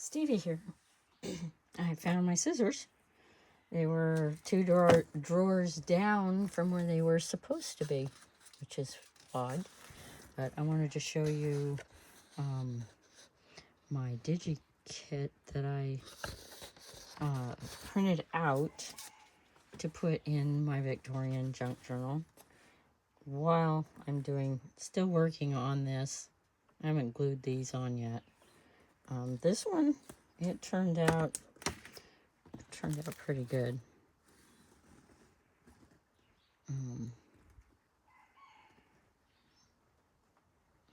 Stevie here. I found my scissors. They were two drawers down from where they were supposed to be, which is odd. But I wanted to show you my digi kit that I printed out to put in my Victorian junk journal while I'm still working on this. I haven't glued these on yet. This one, it turned out pretty good.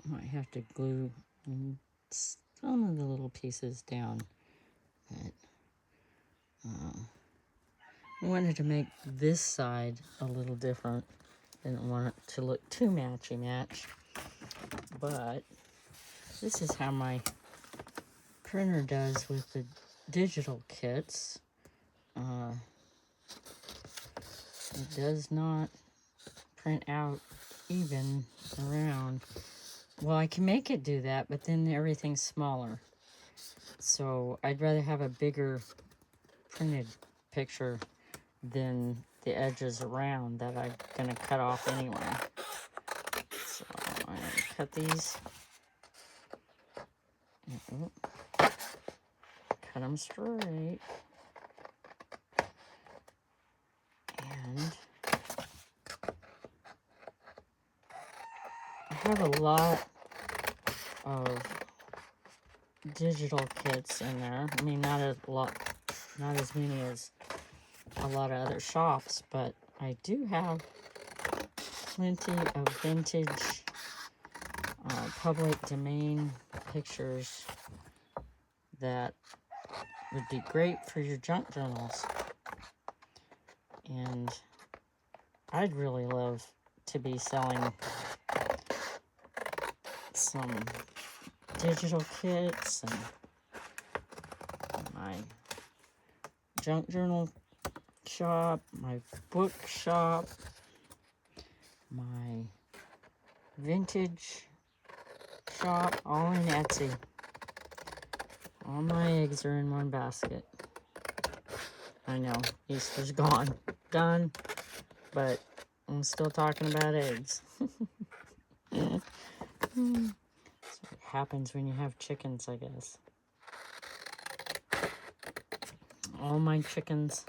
Might have to glue some of the little pieces down, but I wanted to make this side a little different. Didn't want it to look too matchy-match, but this is how my printer does with the digital kits. It does not print out even around. Well, I can make it do that, but then everything's smaller. So I'd rather have a bigger printed picture than the edges around that I'm going to cut off anyway. So I'm going to cut these. Cut them straight. And I have a lot of digital kits in there. I mean, not as many as a lot of other shops, but I do have plenty of vintage public domain pictures that would be great for your junk journals. And I'd really love to be selling some digital kits and my junk journal shop, my book shop, my vintage shop, all in Etsy. All my eggs are in one basket. I know, Easter's gone, but I'm still talking about eggs. That's what happens when you have chickens, I guess. All my chickens,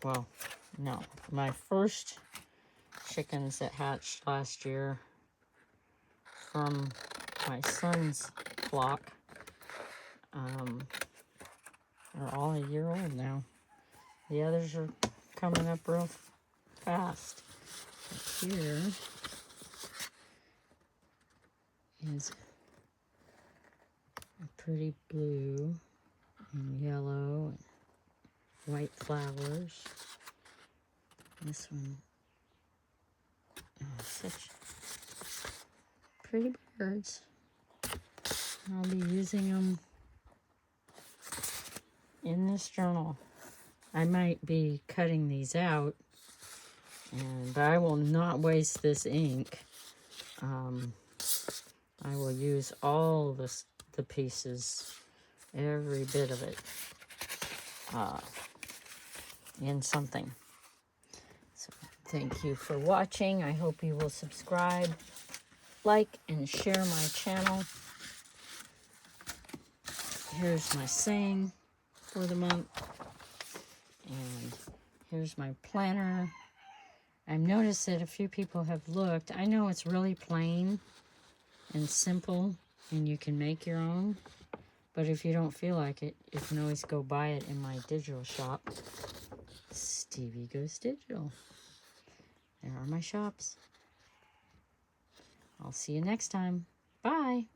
well, no, my first chickens that hatched last year from my son's flock are all a year old now. The others are coming up real fast. But here is a pretty blue and yellow and white flowers. This one, such pretty birds. I'll be using them in this journal. I might be cutting these out, but I will not waste this ink. I will use all the pieces, every bit of it, in something. So thank you for watching. I hope you will subscribe, like, and share my channel. Here's my saying for the month. And here's my planner. I've noticed that a few people have looked. I know it's really plain and simple, and you can make your own. But if you don't feel like it, you can always go buy it in my digital shop, StevieGoesDigital. There are my shops. I'll see you next time. Bye.